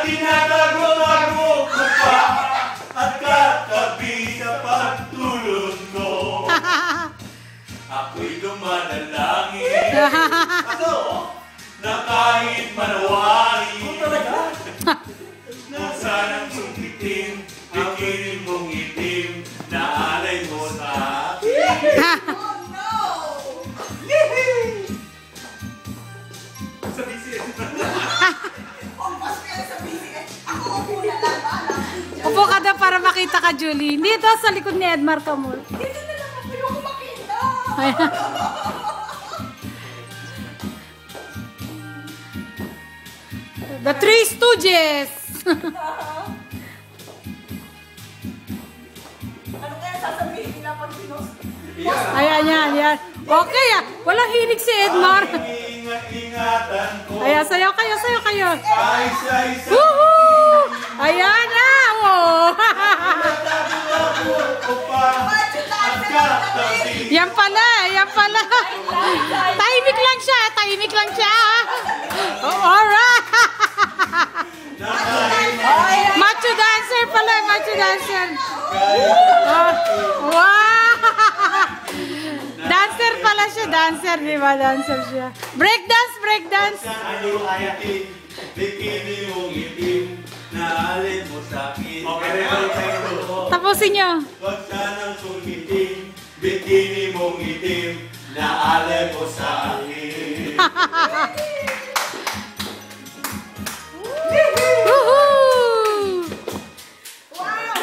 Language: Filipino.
tinatago-tago ko pa at katabi sa pagtulog ko. Ako'y dumadalangin na kahit manawari na sanang sungkitin, bikinin mong itim na alay mo sa akin. Oh no! Sa bisis. Pagpas ka sa bisis. Ako upo na lang. Upo ka daw para makita ka, Julie. Dito sa likod ni Edmar ka mo. Dito na lang ako yung makita. The Three Stooges. Ano kaya sasabihin nila pag pinost? Ayan, yan. Okay ah. Walang hilig si Edmar. Ingatan ko. Ayan, sayaw kayo. Say. Woohoo! Ayan na. Oh. Tinatago-tago ko pa at katabi. Yan pala. Tahimik lang siya. Oh, alright. Macho dancer pala, macho dancer. Wow! Dancer pala siya, dancer, di ba? Dancer siya. Breakdance. Bikini mong itim na alin mo sa'kin. Tapusin nyo. Huwag sanang sumitin, bikini mong itim na alin mo sa'kin.